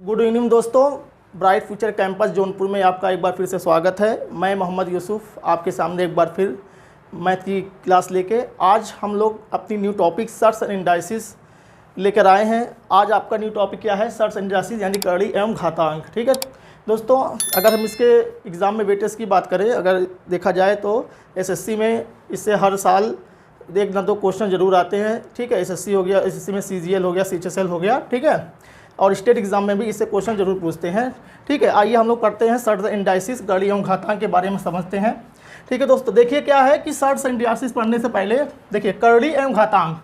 Good evening दोस्तों, bright future campus Jaunpur में आपका एक बार फिर से स्वागत है। मैं मोहम्मद यूसुफ आपके सामने एक बार फिर मैथ की क्लास लेके आज हम लोग अपनी new topic search and indices लेकर आए हैं। आज आपका न्यू टॉपिक क्या है? सर्च एंड इंडाइसिस यानी करड़ी एवं घातांक। ठीक है दोस्तों, अगर हम इसके एग्ज़ाम में वेटेज की बात करें, अगर देखा जाए तो एसएससी में इससे हर साल एक ना दो क्वेश्चन ज़रूर आते हैं। ठीक है, एसएससी हो गया, एसएससी में सीजीएल हो गया, सीएचएसएल हो गया। ठीक है, और स्टेट एग्जाम में भी इससे क्वेश्चन जरूर पूछते हैं। ठीक है, आइए हम लोग करते हैं सर्च एंड इंडाइसिस करड़ी एवं घातांक के बारे में समझते हैं। ठीक है दोस्तों, देखिए क्या है कि सर्च एंड इंडाइसिस पढ़ने से पहले देखिए करड़ी एवं घातांक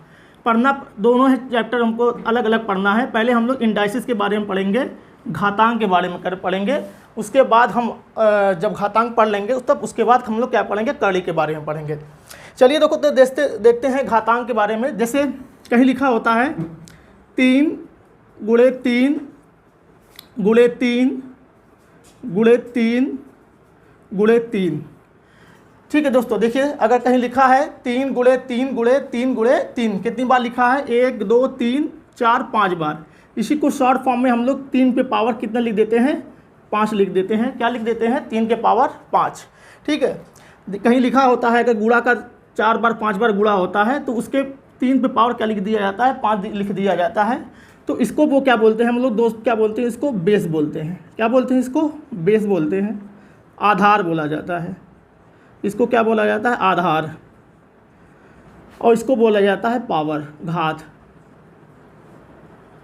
पढ़ना, दोनों है चैप्टर हमको अलग अलग पढ़ना है। पहले हम लोग इंडाइसिस के बारे में पढ़ेंगे, घातांक के बारे में पढ़ेंगे। उसके बाद हम जब घातांक पढ़ लेंगे तब उसके बाद हम लोग क्या पढ़ेंगे? करड़ी के बारे में पढ़ेंगे। चलिए देखो, तो देखते हैं घातांक के बारे में। जैसे कहीं लिखा होता है 3 गुणे 3 गुणे 3 गुणे 3 गुणे 3। ठीक है दोस्तों, देखिए अगर कहीं लिखा है 3 गुणे 3 गुणे 3 गुणे 3, कितनी बार लिखा है? 1 2 3 4 5 बार। इसी को शॉर्ट फॉर्म में हम लोग 3 पे पावर कितना लिख देते हैं? 5 लिख देते हैं। क्या लिख देते हैं? 3 के पावर 5। ठीक है, कहीं लिखा होता है कि गुणा का 4 बार 5 बार गुणा होता है तो उसके 3 पे पावर क्या लिख दिया जाता है? 5 लिख दिया जाता है। तो इसको वो क्या बोलते हैं हम लोग दोस्त? क्या बोलते हैं इसको? बेस बोलते हैं। क्या बोलते हैं इसको? बेस बोलते हैं। आधार बोला जाता है इसको। क्या बोला जाता है? आधार। और इसको बोला जाता है पावर, घात।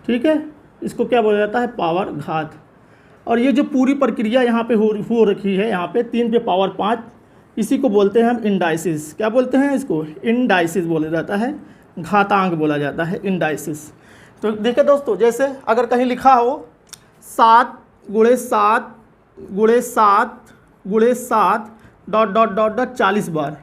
ठीक है, इसको क्या बोला जाता है? पावर, घात। और ये जो पूरी प्रक्रिया यहाँ पे हो रखी है, यहाँ पे 3 पे पावर 5, इसी को बोलते हैं हम इंडाइसिस। क्या बोलते हैं इसको? इंडाइसिस बोला जाता है, घातांक बोला जाता है, इंडाइसिस। तो देखिए दोस्तों, जैसे अगर कहीं लिखा हो 7 गुणे 7 गुणे 7 गुणे 7 डॉट डॉट डॉट डॉट 40 बार,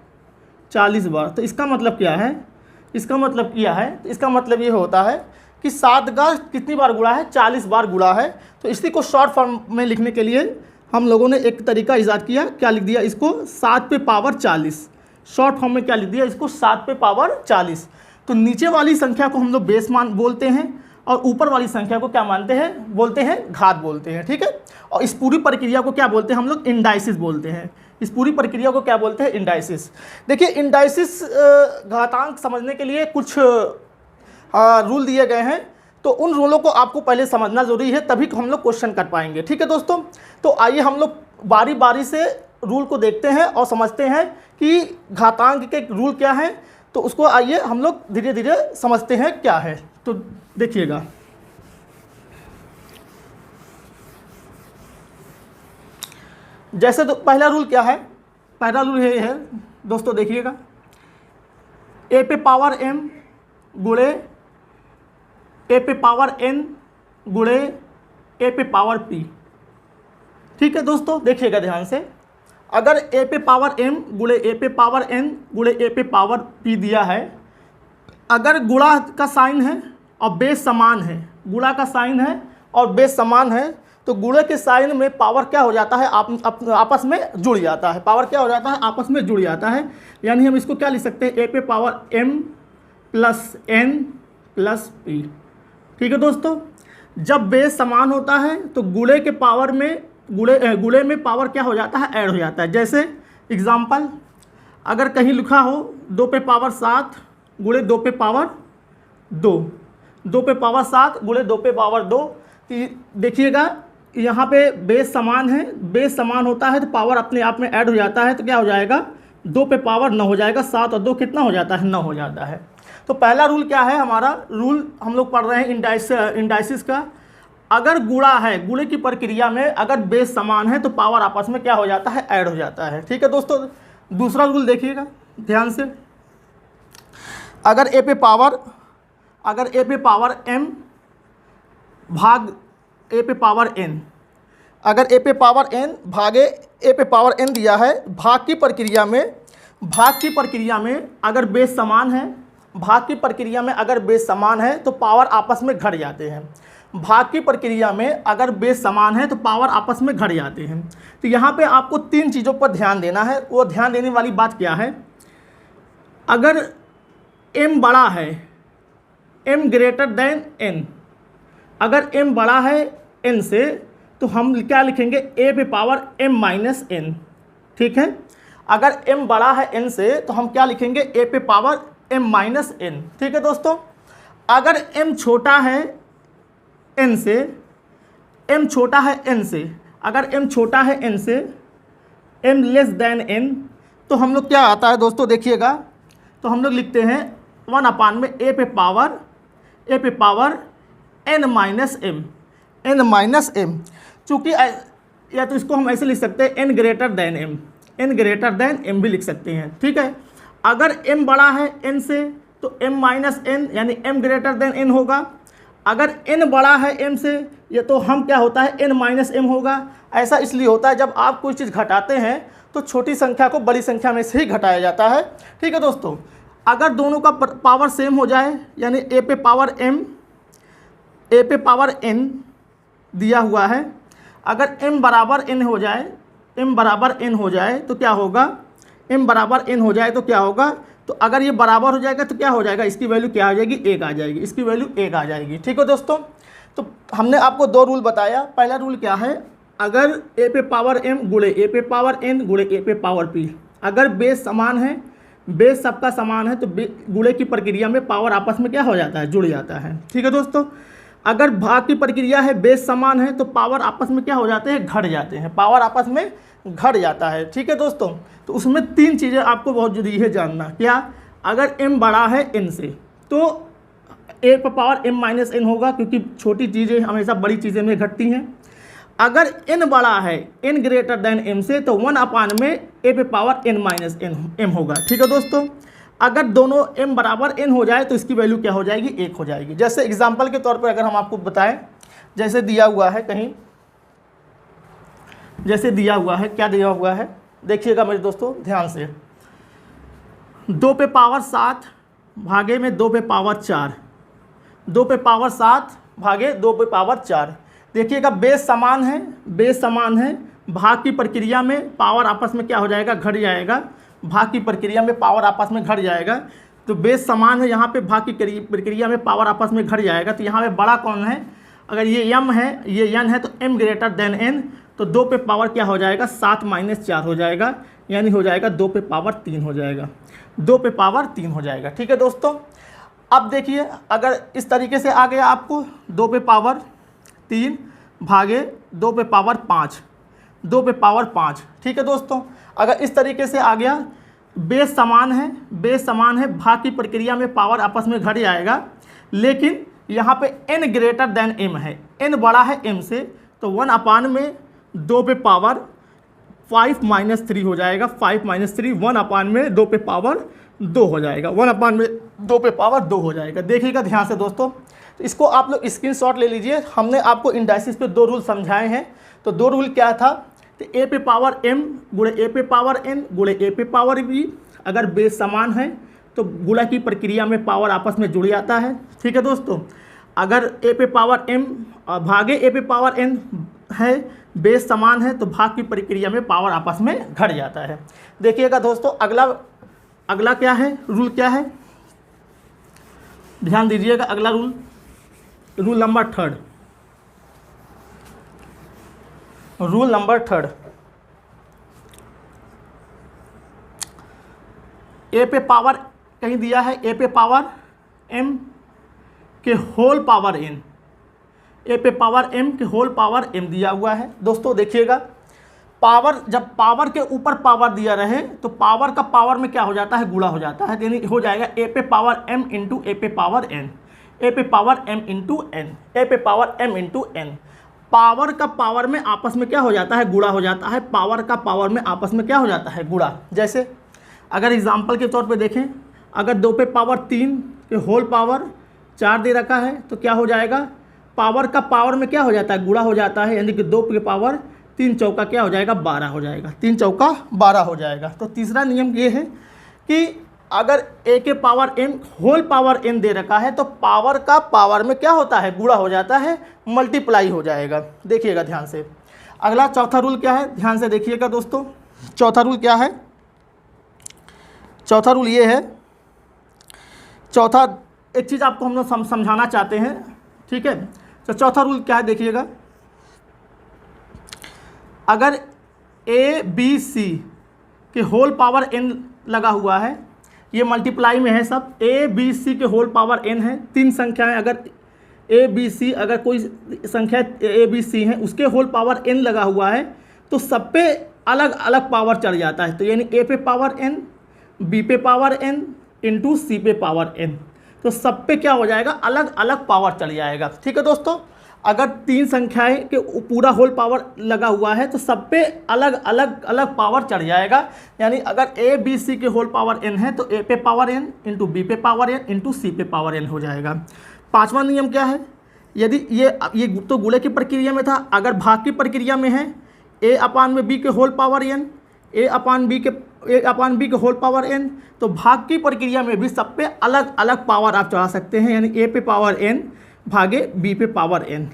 40 बार, तो इसका मतलब क्या है? इसका मतलब क्या है? तो इसका मतलब ये होता है कि 7 का कितनी बार गुणा है? 40 बार गुणा है। तो इसी को शॉर्ट फॉर्म में लिखने के लिए हम लोगों ने एक तरीका ईजाद किया। क्या लिख दिया इसको? 7 पे पावर 40। शॉर्ट फॉर्म में क्या लिख दिया इसको? 7 पे पावर 40। तो नीचे वाली संख्या को हम लोग बेस मान बोलते हैं और ऊपर वाली संख्या को क्या मानते हैं? बोलते हैं घात बोलते हैं। ठीक है, और इस पूरी प्रक्रिया को क्या बोलते हैं हम लोग? इंडाइसिस बोलते हैं। इस पूरी प्रक्रिया को क्या बोलते हैं? इंडाइसिस। देखिए, इंडाइसिस घातांक समझने के लिए कुछ रूल दिए गए हैं, तो उन रूलों को आपको पहले समझना जरूरी है, तभी हम लोग क्वेश्चन कर पाएंगे। ठीक है दोस्तों, तो आइए हम लोग बारी बारी से रूल को देखते हैं और समझते हैं कि घातांक के रूल क्या हैं। तो उसको आइए हम लोग धीरे धीरे समझते हैं क्या है। तो देखिएगा, जैसे तो पहला रूल क्या है? पहला रूल ये है दोस्तों, देखिएगा, a पे पावर m गुणे a पे पावर n गुणे a पे पावर p। ठीक है दोस्तों, देखिएगा ध्यान से, अगर a पे पावर m गुणे a पे पावर n गुणे a पे पावर p दिया है, अगर गुणा का साइन है और बेस समान है, गुणा का साइन है और बेस समान है, तो गुणे के साइन में पावर क्या हो जाता है? आपस में जुड़ जाता है। पावर क्या हो जाता है? आपस में जुड़ जाता है। यानी हम इसको क्या लिख सकते हैं? a पे power m plus n plus p। ठीक है दोस्तों, जब बेस समान होता है तो गुणे के पावर में गुणे में पावर क्या हो जाता है? ऐड हो जाता है। जैसे एग्जाम्पल, अगर कहीं लिखा हो 2 पे पावर 7 गुणे 2 पे पावर 2, 2 पे पावर 7 गुणे 2 पे पावर 2। देखिएगा यहाँ पे बेस समान है, बेस समान होता है तो पावर अपने आप में ऐड हो जाता है। तो क्या हो जाएगा? 2 पे पावर 9 हो जाएगा। 7 और 2 कितना हो जाता है? 9 हो जाता है। तो पहला रूल क्या है हमारा? रूल हम लोग पढ़ रहे हैं इंडाइसिस का। अगर गुणा है, गुणे की प्रक्रिया में अगर बेस समान है तो पावर आपस में क्या हो जाता है? ऐड हो जाता है। ठीक है दोस्तों, दूसरा रूल देखिएगा ध्यान से, अगर a पे पावर m भाग a पे पावर n, अगर a पे पावर n भागे a पे पावर n दिया है, भाग की प्रक्रिया में अगर बेस समान है, भाग की प्रक्रिया में अगर बेस समान है तो पावर आपस में घट जाते हैं। भाग की प्रक्रिया में अगर बेस समान है तो पावर आपस में घट जाते हैं। तो यहाँ पे आपको 3 चीज़ों पर ध्यान देना है। वो ध्यान देने वाली बात क्या है? अगर m बड़ा है, m ग्रेटर देन n, अगर m बड़ा है n से, तो हम क्या लिखेंगे a पे पावर m माइनस n। ठीक है, अगर m बड़ा है n से तो हम क्या लिखेंगे a पे पावर m माइनस n। ठीक है दोस्तों, अगर m छोटा है n से, m छोटा है n से, अगर m छोटा है n से, m लेस देन n, तो हम लोग क्या आता है दोस्तों देखिएगा, तो हम लोग लिखते हैं 1 अपान में a पे power n minus m, n minus m। चूँकि या तो इसको हम ऐसे लिख सकते हैं n greater than m, n greater than m भी लिख सकते हैं। ठीक है, अगर m बड़ा है n से तो m माइनस n यानी m ग्रेटर देन n होगा। अगर n बड़ा है m से ये तो हम क्या होता है n माइनस m होगा। ऐसा इसलिए होता है जब आप कोई चीज़ घटाते हैं तो छोटी संख्या को बड़ी संख्या में से ही घटाया जाता है। ठीक है दोस्तों, अगर दोनों का पावर सेम हो जाए यानी a पे पावर m, a पे पावर n दिया हुआ है, अगर m बराबर n हो जाए, m बराबर n हो जाए तो क्या होगा, m बराबर n हो जाए तो क्या होगा, तो अगर ये बराबर हो जाएगा तो क्या हो जाएगा, इसकी वैल्यू क्या आ जाएगी, 1 आ जाएगी, इसकी वैल्यू 1 आ जाएगी। ठीक है दोस्तों, तो हमने आपको 2 रूल बताया। पहला रूल क्या है, अगर a पे पावर m गुणे a पे पावर n गुणे a पे पावर p, अगर बेस समान है, बेस सबका समान है, तो गुणे की प्रक्रिया में पावर आपस में क्या हो जाता है, जुड़ जाता है। ठीक है दोस्तों, अगर भाग की प्रक्रिया है, बेस समान है, तो पावर आपस में क्या हो जाते हैं, घट जाते हैं, पावर आपस में घट जाता है। ठीक है दोस्तों, तो उसमें 3 चीज़ें आपको बहुत जरूरी है जानना। क्या, अगर m बड़ा है n से तो a पर पावर m माइनस n होगा, क्योंकि छोटी चीज़ें हमेशा बड़ी चीज़ें में घटती हैं। अगर n बड़ा है, n ग्रेटर देन m से, तो 1 अपान में a पे पावर n माइनस m होगा। ठीक है दोस्तों, अगर दोनों m बराबर n हो जाए तो इसकी वैल्यू क्या हो जाएगी, 1 हो जाएगी। जैसे एग्जांपल के तौर पर अगर हम आपको बताएं, जैसे दिया हुआ है कहीं, जैसे दिया हुआ है, क्या दिया हुआ है देखिएगा मेरे दोस्तों ध्यान से, 2 पे पावर 7 भागे में 2 पे पावर 4, 2 पे पावर 7 भागे 2 पे पावर 4। देखिएगा बेस समान है, बेस समान है, भाग की प्रक्रिया में पावर आपस में क्या हो जाएगा, घट जाएगा, भाग की प्रक्रिया में पावर आपस में घट जाएगा। तो बेस समान है, यहाँ पे भाग की प्रक्रिया में पावर आपस में घट जाएगा। तो यहाँ पे बड़ा कौन है, अगर ये m है, ये n है, तो m ग्रेटर देन n, तो 2 पे पावर क्या हो जाएगा, 7 माइनस 4 हो जाएगा, यानी हो जाएगा 2 पे पावर 3 हो जाएगा, 2 पे पावर 3 हो जाएगा। ठीक है दोस्तों, अब देखिए अगर इस तरीके से आ गया आपको 2 पे पावर 3 भागे 2 पे पावर 5, 2 पे पावर 5। ठीक है दोस्तों, अगर इस तरीके से आ गया, बेस समान है, बेस समान है, भाग की प्रक्रिया में पावर आपस में घट जाएगा, लेकिन यहाँ पे n ग्रेटर देन m है, n बड़ा है m से, तो 1 अपान में 2 पे पावर 5 माइनस 3 हो जाएगा, 5 माइनस 3, 1 अपान में 2 पे पावर 2 हो जाएगा, 1 अपान में 2 पे पावर 2 हो जाएगा। देखिएगा ध्यान से दोस्तों, तो इसको आप लोग स्क्रीनशॉट ले लीजिए। हमने आपको इंडाइसिस पे 2 रूल समझाए हैं। तो 2 रूल क्या था, तो a पे पावर m गुणे a पे पावर n गुणे a पे पावर b, अगर बेस समान है तो गुणा की प्रक्रिया में पावर आपस में जुड़ जाता है। ठीक है दोस्तों, अगर a पे पावर m भागे a पे पावर n है, बेस समान है, तो भाग की प्रक्रिया में पावर आपस में घट जाता है। देखिएगा दोस्तों, अगला क्या है, रूल क्या है, ध्यान दीजिएगा। अगला rule number 3, rule number 3, a पे पावर कहीं दिया है, a पे पावर m के होल पावर n, a पे पावर m के होल पावर m दिया हुआ है। दोस्तों देखिएगा, पावर जब पावर के ऊपर पावर दिया रहे तो पावर का पावर में क्या हो जाता है, गुणा हो जाता है, यानी हो जाएगा a पे पावर m इंटू a पे पावर n, a पे power m into n, a पे power m into n। Power का पावर में आपस में क्या हो जाता है, गुणा हो जाता है, पावर का पावर में आपस में क्या हो जाता है, गुणा। जैसे अगर एग्जाम्पल के तौर पे देखें, अगर 2 पे पावर 3 के होल पावर 4 दे रखा है तो क्या हो जाएगा, पावर का पावर में क्या हो जाता है, गुणा हो जाता है, यानी कि 2 पे पावर 3 चौका क्या हो जाएगा, 12 हो जाएगा, 3 चौका 12 हो जाएगा। तो तीसरा नियम ये है कि अगर a के power m whole power n दे रखा है तो पावर का पावर में क्या होता है, गुणा हो जाता है, मल्टीप्लाई हो जाएगा। देखिएगा ध्यान से। अगला चौथा रूल क्या है, ध्यान से देखिएगा दोस्तों। चौथा रूल क्या है, चौथा रूल ये है, चौथा एक चीज़ आपको हम लोग समझाना चाहते हैं। ठीक है, तो चौथा रूल क्या है देखिएगा, अगर ए बी सी के होल पावर n लगा हुआ है, ये मल्टीप्लाई में है सब, ए बी सी के होल पावर n है, 3 संख्याएं अगर ए बी सी, अगर कोई संख्या ए बी सी है उसके होल पावर n लगा हुआ है तो सब पे अलग अलग पावर चढ़ जाता है। तो यानी ए पे पावर n, बी पे पावर n इंटू सी पे पावर n, तो सब पे क्या हो जाएगा, अलग अलग पावर चढ़ जाएगा। ठीक है दोस्तों, अगर 3 संख्याएं के पूरा होल पावर लगा हुआ है तो सब पे अलग अलग अलग पावर चढ़ जाएगा। यानी अगर ए बी सी के होल पावर n है तो ए पे पावर n इंटू बी पे पावर n इंटू सी पे पावर n हो जाएगा। 5वां नियम क्या है, यदि ये तो गुणे की प्रक्रिया में था, अगर भाग की प्रक्रिया में है ए अपान में बी के होल पावर n, ए अपान बी के होल पावर n, तो भाग की प्रक्रिया में भी सब पे अलग अलग पावर आप चढ़ा सकते हैं। यानी ए पे पावर n भागे बी पे पावर n,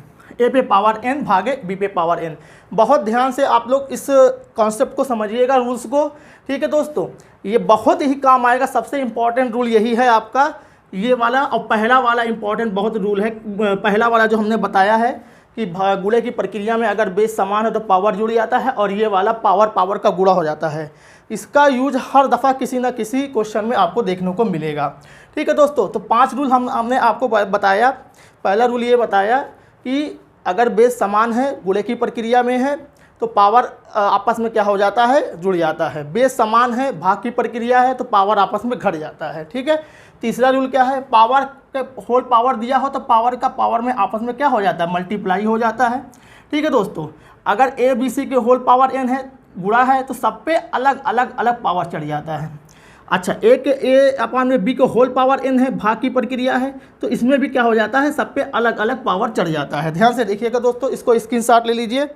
ए पे पावर n भागे बी पे पावर n। बहुत ध्यान से आप लोग इस कॉन्सेप्ट को समझिएगा, रूल्स को। ठीक है दोस्तों, ये बहुत ही काम आएगा। सबसे इम्पॉर्टेंट रूल यही है आपका, ये वाला। और पहला वाला इम्पॉर्टेंट बहुत रूल है, पहला वाला जो हमने बताया है कि गुणे की प्रक्रिया में अगर बेस समान है तो पावर जुड़ जाता है, और ये वाला पावर का गुणा हो जाता है। इसका यूज हर दफ़ा किसी ना किसी क्वेश्चन में आपको देखने को मिलेगा। ठीक है दोस्तों, तो 5 रूल हमने आपको बताया। पहला रूल ये बताया कि अगर बेस समान है, गुणे की प्रक्रिया में है, तो पावर आपस में क्या हो जाता है, जुड़ जाता है। बेस समान है, भाग की प्रक्रिया है, तो पावर आपस में घट जाता है। ठीक है। तीसरा रूल क्या है, पावर के होल पावर दिया हो तो पावर का पावर में आपस में क्या हो जाता है, मल्टीप्लाई हो जाता है। ठीक है दोस्तों, अगर ए बी सी के होल पावर n है, गुणा है, तो सब पे अलग अलग पावर चढ़ जाता है। अच्छा, ए अपान में बी के होल पावर n है, भाग की प्रक्रिया है, तो इसमें भी क्या हो जाता है, सब पे अलग अलग पावर चढ़ जाता है। ध्यान से देखिएगा दोस्तों, इसको स्क्रीनशॉट ले लीजिए।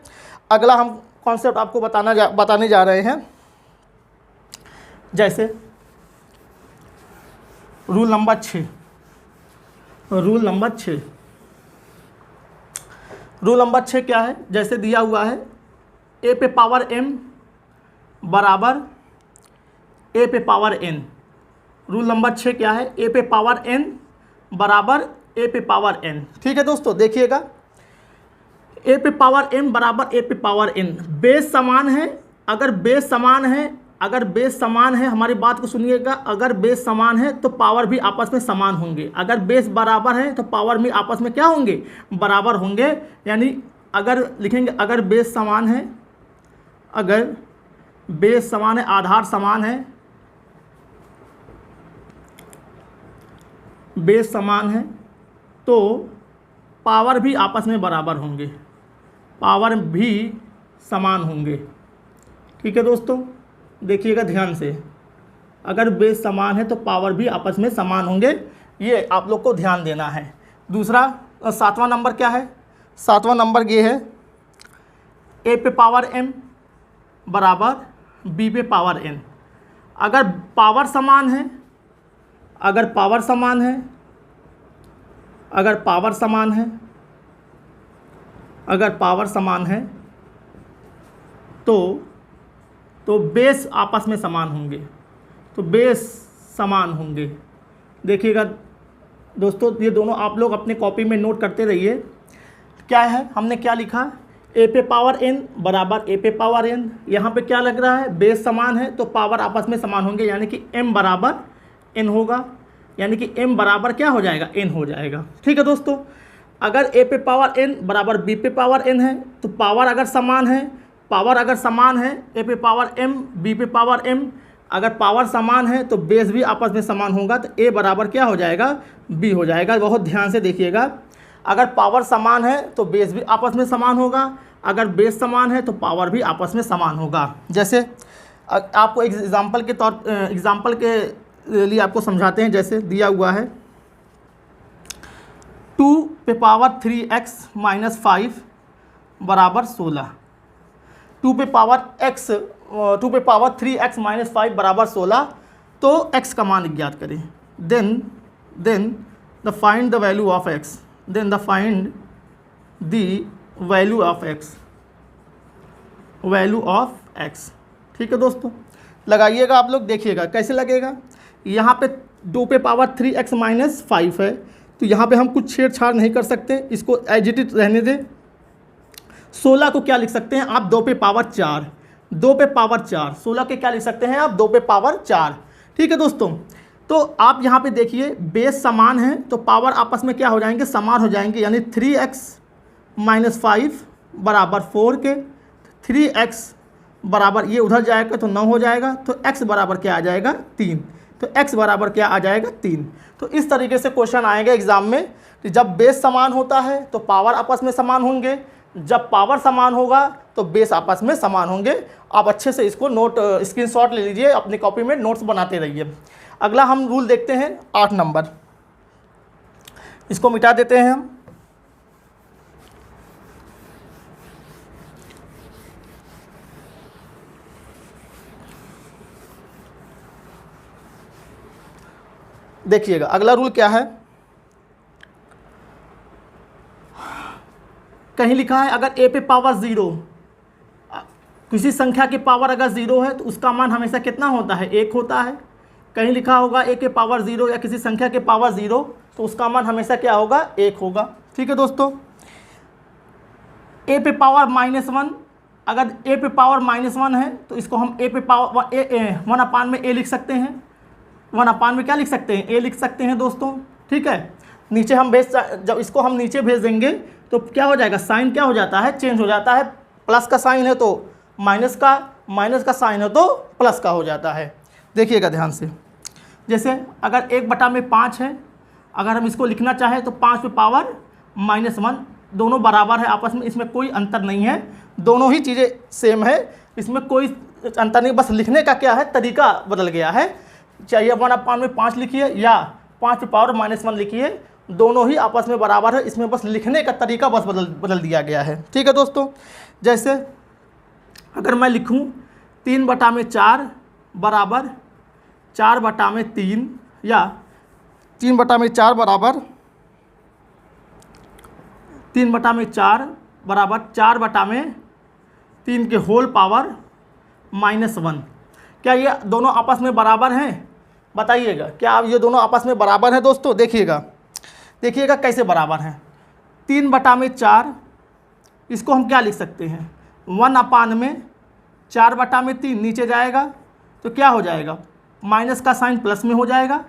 अगला हम कॉन्सेप्ट आपको बताने जा रहे हैं। जैसे रूल नंबर 6, रूल नंबर 6 क्या है, जैसे दिया हुआ है ए पे पावर m बराबर ए पे पावर n। रूल नंबर 6 क्या है, ए पे पावर n बराबर ए पे पावर n। ठीक है दोस्तों, देखिएगा, ए पे पावर m बराबर ए पे पावर n। बेस समान है, अगर बेस समान है, हमारी बात को सुनिएगा, अगर बेस समान है तो पावर भी आपस में समान होंगे। अगर बेस बराबर है तो पावर भी आपस में क्या होंगे, बराबर होंगे। यानी अगर लिखेंगे, अगर बेस समान है, आधार समान है, बेस समान है, तो पावर भी आपस में बराबर होंगे, पावर भी समान होंगे। ठीक है दोस्तों, देखिएगा ध्यान से, अगर बेस समान है तो पावर भी आपस में समान होंगे, ये आप लोग को ध्यान देना है। दूसरा 7वां नंबर क्या है, 7वां नंबर ये है ए पे पावर m बराबर बी पे पावर n। अगर पावर समान है, तो बेस आपस में समान होंगे, देखिएगा दोस्तों, ये दोनों आप लोग अपने कॉपी में नोट करते रहिए। क्या है, हमने क्या लिखा, ए पे पावर n बराबर ए पे पावर n। यहाँ पे क्या लग रहा है, बेस समान है तो पावर आपस में समान होंगे, यानी कि m बराबर n होगा, यानी कि m बराबर क्या हो जाएगा, n हो जाएगा। ठीक है दोस्तों, अगर a पे पावर n बराबर b पे पावर n है, तो पावर अगर समान है, a पे पावर m b पे पावर m, अगर पावर समान है तो बेस भी आपस में समान होगा, तो a बराबर क्या हो जाएगा, b हो जाएगा। बहुत ध्यान से देखिएगा, अगर पावर समान है तो बेस भी आपस में समान होगा, अगर बेस समान है तो पावर भी आपस में समान होगा। जैसे आपको एग्जाम्पल के लिए आपको समझाते हैं। जैसे दिया हुआ है 2 पे पावर 3x माइनस 5 बराबर 16, 2 पे पावर 3x माइनस 5 बराबर 16, तो x का मान ज्ञात करें। Then the find the value of x, value of x। ठीक है दोस्तों, लगाइएगा आप लोग, देखिएगा कैसे लगेगा। यहाँ पे 2 पे पावर 3x माइनस 5 है, तो यहाँ पे हम कुछ छेड़छाड़ नहीं कर सकते, इसको एज इट इज रहने दें। 16 को क्या लिख सकते हैं आप 2 पे पावर 4, 2 पे पावर 4, 16 के क्या लिख सकते हैं आप 2 पे पावर 4। ठीक है दोस्तों, तो आप यहाँ पे देखिए बेस समान है तो पावर आपस में क्या हो जाएंगे, समान हो जाएंगे, यानी 3x - 5 बराबर 4 के, 3x बराबर ये उधर जाएगा तो 9 हो जाएगा, तो x बराबर क्या आ जाएगा 3, तो x बराबर क्या आ जाएगा 3। तो इस तरीके से क्वेश्चन आएंगे एग्जाम में कि जब बेस समान होता है तो पावर आपस में समान होंगे, जब पावर समान होगा तो बेस आपस में समान होंगे। आप अच्छे से इसको नोट स्क्रीनशॉट ले लीजिए, अपनी कॉपी में नोट्स बनाते रहिए। अगला हम रूल देखते हैं 8 नंबर, इसको मिटा देते हैं हम। देखिएगा अगला रूल क्या है, कहीं लिखा है अगर a पे पावर 0, किसी संख्या की पावर अगर 0 है तो उसका मान हमेशा कितना होता है, 1 होता है। कहीं लिखा होगा a के पावर 0 या किसी संख्या के पावर 0 तो उसका मान हमेशा क्या होगा, 1 होगा। ठीक है दोस्तों, a पे पावर -1, अगर a पे पावर -1 है तो इसको हम a पे पावर 1 अपान में a लिख सकते हैं, 1 अपान में क्या लिख सकते हैं, a लिख सकते हैं दोस्तों। ठीक है, नीचे हम जब इसको हम नीचे भेज देंगे तो क्या हो जाएगा, साइन क्या हो जाता है, चेंज हो जाता है, प्लस का साइन है तो माइनस का साइन है तो प्लस का हो जाता है। देखिएगा ध्यान से, जैसे अगर 1/5 है, अगर हम इसको लिखना चाहें तो 5 पे पावर -1, दोनों बराबर है आपस में, इसमें कोई अंतर नहीं है, दोनों ही चीज़ें सेम है, इसमें कोई अंतर नहीं, बस लिखने का क्या है, तरीका बदल गया है। चाहे 1/5 लिखिए या 5 पे पावर -1 लिखिए, दोनों ही आपस में बराबर है, इसमें बस लिखने का तरीका बस बदल दिया गया है। ठीक है दोस्तों, जैसे अगर मैं लिखूं 3/4 बराबर 4/3 या 3/4 बराबर 3/4 बराबर 4/3 के होल पावर -1, क्या ये दोनों आपस में बराबर हैं, बताइएगा, क्या ये दोनों आपस में बराबर हैं दोस्तों। देखिएगा कैसे बराबर हैं। 3/4 इसको हम क्या लिख सकते हैं, 1 अपान में 4/3 नीचे जाएगा तो क्या हो जाएगा, माइनस का साइन प्लस में हो जाएगा,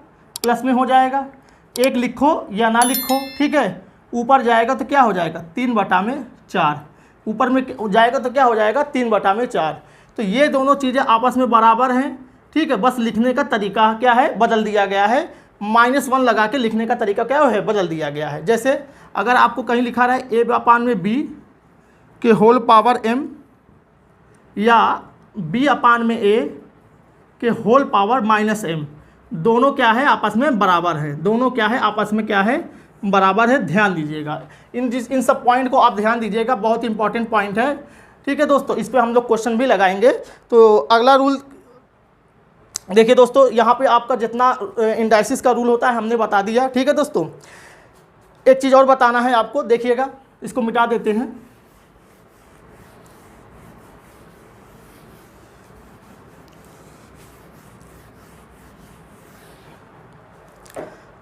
1 लिखो या ना लिखो। ठीक है, ऊपर जाएगा तो क्या हो जाएगा 3/4, ऊपर में जाएगा तो क्या हो जाएगा 3/4। तो ये दोनों चीज़ें आपस में बराबर हैं। ठीक है, बस लिखने का तरीका क्या है, बदल दिया गया है, -1 लगा के लिखने का तरीका क्या है, बदल दिया गया है। जैसे अगर आपको कहीं लिखा रहा है a/b के होल पावर m या b/a के होल पावर -m, दोनों क्या है आपस में बराबर है, दोनों क्या है आपस में क्या है बराबर है। ध्यान दीजिएगा, इन सब पॉइंट को आप ध्यान दीजिएगा, बहुत इंपॉर्टेंट पॉइंट है। ठीक है दोस्तों, इस पे हम लोग क्वेश्चन भी लगाएंगे। तो अगला रूल देखिए दोस्तों, यहाँ पे आपका जितना इंडाइसिस का रूल होता है हमने बता दिया। ठीक है दोस्तों, एक चीज़ और बताना है आपको, देखिएगा, इसको मिटा देते हैं।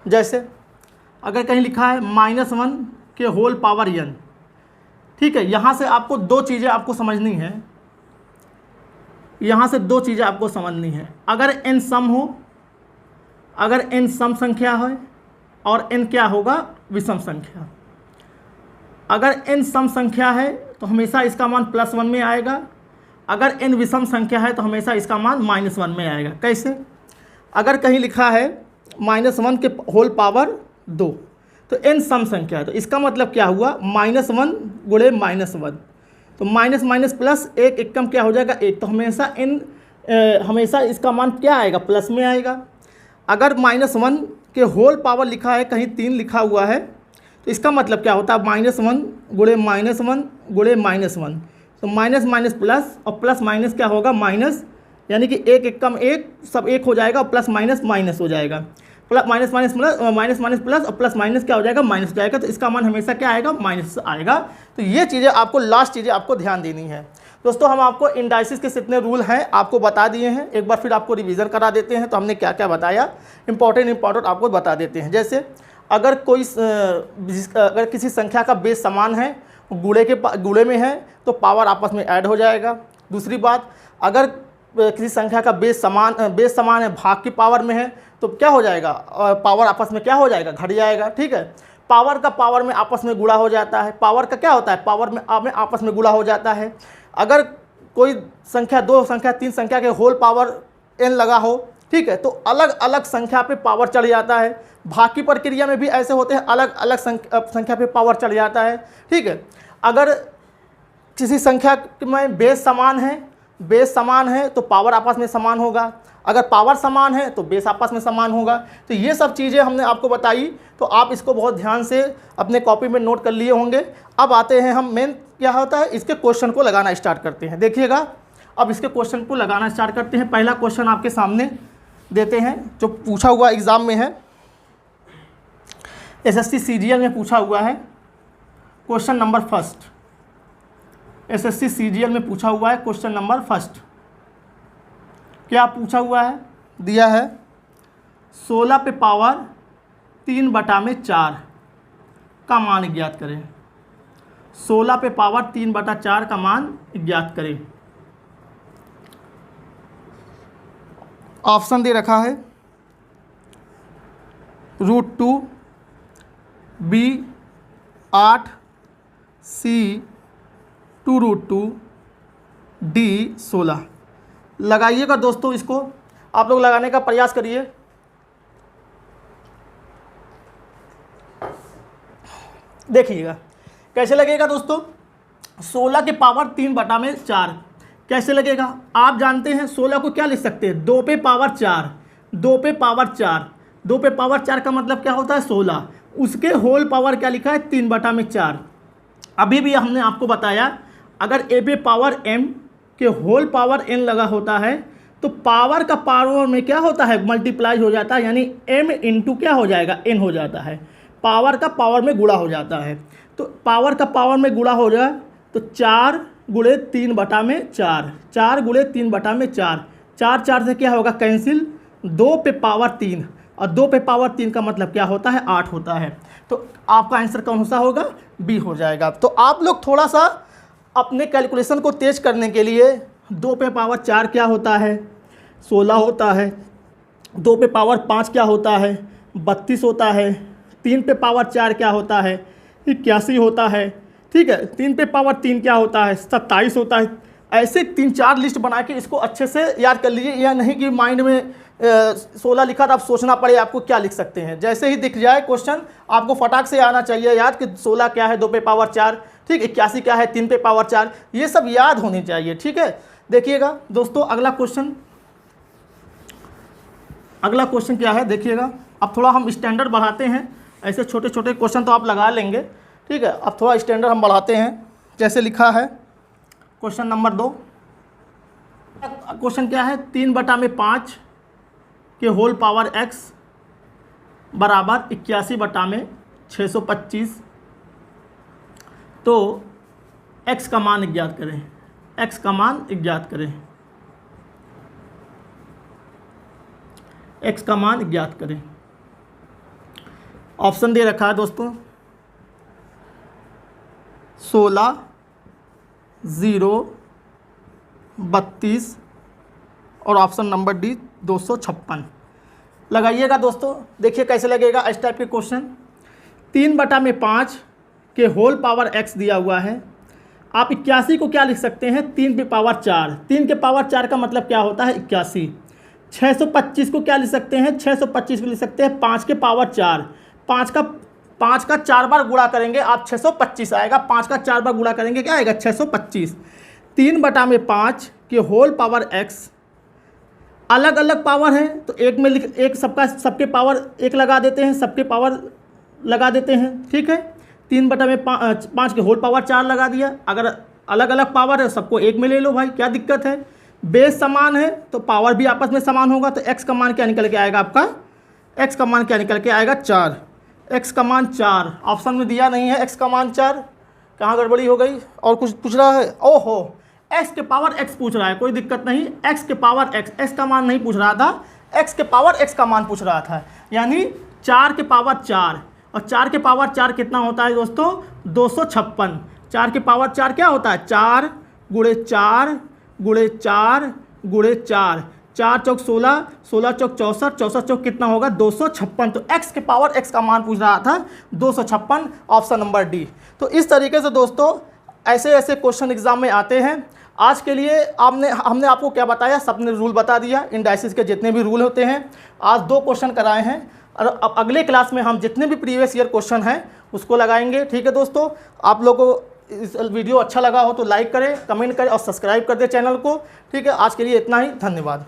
जैसे अगर कहीं लिखा है -1 के होल पावर n, ठीक है, यहाँ से आपको दो चीज़ें आपको समझनी है, यहाँ से दो चीज़ें आपको समझनी है। अगर n सम हो, अगर n सम संख्या है और n क्या होगा, विषम संख्या। अगर n सम संख्या है तो हमेशा इसका मान +1 में आएगा, अगर n विषम संख्या है तो हमेशा इसका मान -1 में आएगा। कैसे, अगर कहीं लिखा है -1 के होल पावर 2 तो n सम संख्या है, तो इसका मतलब क्या हुआ, -1 गुणे -1, तो माइनस माइनस प्लस, एक एकम क्या हो जाएगा 1, तो हमेशा हमेशा इसका मान क्या आएगा, प्लस में आएगा। अगर -1 के होल पावर लिखा है, कहीं 3 लिखा हुआ है, तो इसका मतलब क्या होता है, -1 गुणे -1 गुणे -1, तो माइनस माइनस प्लस और प्लस माइनस क्या होगा, माइनस, यानी कि एक एकम 1 सब 1 हो जाएगा, प्लस माइनस माइनस हो जाएगा, plus minus minus plus minus minus plus और प्लस माइनस क्या हो जाएगा, माइनस हो जाएगा, तो इसका मान हमेशा क्या आएगा, माइनस आएगा। तो ये चीज़ें आपको, लास्ट चीज़ें आपको ध्यान देनी है दोस्तों। हम आपको इंडाइसिस के जितने रूल हैं आपको बता दिए हैं, एक बार फिर आपको रिवीजन करा देते हैं। तो हमने क्या क्या बताया, इंपॉर्टेंट आपको बता देते हैं। जैसे अगर किसी संख्या का बेस समान है गुणे में है तो पावर आपस में ऐड हो जाएगा। दूसरी बात, अगर किसी संख्या का बेस समान है, भाग की पावर में है, तो क्या हो जाएगा, पावर आपस में क्या हो जाएगा, घट जाएगा। ठीक है, पावर का पावर में आपस में गुणा हो जाता है। पावर का क्या होता है, पावर में आपस में गुणा हो जाता है। अगर कोई संख्या 2 संख्या 3 संख्या के होल पावर n लगा हो, ठीक है, तो अलग अलग संख्या पे पावर चढ़ जाता है। भाग की प्रक्रिया में भी ऐसे होते हैं, अलग अलग संख्या पे पावर चढ़ जाता है। ठीक है, अगर किसी संख्या में बेस समान है तो पावर आपस में समान होगा। अगर पावर समान है तो बेस आपस में समान होगा। तो ये सब चीज़ें हमने आपको बताई, तो आप इसको बहुत ध्यान से अपने कॉपी में नोट कर लिए होंगे। अब आते हैं हम मेन क्या होता है, इसके क्वेश्चन को लगाना स्टार्ट करते हैं। देखिएगा, अब इसके क्वेश्चन को लगाना स्टार्ट करते हैं। पहला क्वेश्चन आपके सामने देते हैं जो पूछा हुआ एग्ज़ाम में है, एसएससी सीजीएल में पूछा हुआ है। Question number first, SSC CGL में पूछा हुआ है। क्वेश्चन नंबर फर्स्ट क्या पूछा हुआ है, दिया है 16 पे पावर 3/4 का मान ज्ञात करें। 16 पे पावर 3/4 का मान ज्ञात करें। ऑप्शन दे रखा है √2, B 8, C 2√2, D 16। लगाइएगा दोस्तों, इसको आप लोग लगाने का प्रयास करिए। देखिएगा कैसे लगेगा दोस्तों, 16 के पावर 3/4 कैसे लगेगा। आप जानते हैं 16 को क्या लिख सकते हैं, 2 पे पावर 4, 2 पे पावर 4, 2 पे पावर 4 का मतलब क्या होता है 16। उसके होल पावर क्या लिखा है 3/4। अभी भी हमने आपको बताया, अगर a पे पावर m के होल पावर n लगा होता है तो पावर का पावर में क्या होता है, मल्टीप्लाई हो जाता है, यानी m इंटू क्या हो जाएगा, n हो जाता है। पावर का पावर में गुणा हो जाता है। तो पावर का पावर में गुणा हो जाए तो 4 गुणे 3/4, 4 गुणे 3/4, 4 4 से क्या होगा कैंसिल, 2 पे पावर 3, और 2 पे पावर 3 का मतलब क्या होता है, 8 होता है। तो आपका आंसर कौन सा होगा, बी हो जाएगा। तो आप लोग थोड़ा सा अपने कैलकुलेशन को तेज करने के लिए 2 पे पावर 4 क्या होता है, 16 होता है। 2 पे पावर 5 क्या होता है, 32 होता है। 3 पे पावर 4 क्या होता है, 81 होता है। ठीक है, 3 पे पावर 3 क्या होता है, 27 होता है। ऐसे 3-4 लिस्ट बना के इसको अच्छे से याद कर लीजिए। यह नहीं कि माइंड में 16 लिखा था, आप सोचना पड़े आपको क्या लिख सकते हैं। जैसे ही दिख जाए क्वेश्चन आपको फटाक से आना चाहिए याद कि 16 क्या है 2 पे पावर 4, ठीक, 81 क्या है 3 पे पावर 4, ये सब याद होनी चाहिए। ठीक है, देखिएगा दोस्तों अगला क्वेश्चन क्या है, देखिएगा। अब थोड़ा हम स्टैंडर्ड बढ़ाते हैं, ऐसे छोटे छोटे क्वेश्चन तो आप लगा लेंगे, ठीक है। अब थोड़ा स्टैंडर्ड हम बढ़ाते हैं। जैसे लिखा है क्वेश्चन नंबर 2, क्वेश्चन क्या है, 3/5 के होल पावर x बराबर 81/625, तो x का मान ज्ञात करें। x का मान ज्ञात करें, x का मान ज्ञात करें। ऑप्शन दे रखा है दोस्तों 16, 0, 32 और ऑप्शन नंबर डी 256। लगाइएगा दोस्तों, देखिए कैसे लगेगा इस टाइप के क्वेश्चन। 3/5 के होल पावर x दिया हुआ है। आप 81 को क्या लिख सकते हैं, 3 पे पावर 4, 3 के पावर 4 का मतलब क्या होता है 81। 625 को क्या लिख सकते हैं, 625 को लिख सकते हैं 5 के पावर 4, 5 का 4 बार गुणा करेंगे आप 625 आएगा। 5 का 4 बार गुणा करेंगे क्या आएगा 625। 3/5 के होल पावर x, अलग अलग पावर है तो एक में एक सबके पावर 1 लगा देते हैं, सबके पावर लगा देते हैं। ठीक है, 3/5 के होल पावर 4 लगा दिया। अगर अलग अलग पावर है सबको 1 में ले लो भाई, क्या दिक्कत है। बेस समान है तो पावर भी आपस में समान होगा। तो x का मान क्या निकल के आएगा आपका, x का मान क्या निकल के आएगा 4। x का मान 4 ऑप्शन में दिया नहीं है। x का मान 4, कहाँ गड़बड़ी हो गई, और कुछ पूछ रहा है। ओहो, x के पावर x पूछ रहा है, कोई दिक्कत नहीं। x के पावर x का मान नहीं पूछ रहा था, x के पावर x का मान पूछ रहा था। यानी 4 के पावर 4, और 4 के पावर 4 कितना होता है दोस्तों 256। 4 की पावर 4 क्या होता है, 4 गुणे 4 गुणे 4 गुणे 4, 4 चौक 16, 16 चौक 64, 64 चौक कितना होगा 256। तो x के पावर x का मान पूछ रहा था 256, ऑप्शन नंबर डी। तो इस तरीके से दोस्तों ऐसे ऐसे क्वेश्चन एग्जाम में आते हैं। आज के लिए हमने आपको क्या बताया, सबने रूल बता दिया, इंडाइसिस के जितने भी रूल होते हैं। आज 2 क्वेश्चन कराए हैं और अब अगले क्लास में हम जितने भी प्रीवियस ईयर क्वेश्चन हैं उसको लगाएंगे। ठीक है दोस्तों, आप लोगों को इस वीडियो अच्छा लगा हो तो लाइक करें, कमेंट करें और सब्सक्राइब कर दें चैनल को। ठीक है, आज के लिए इतना ही, धन्यवाद।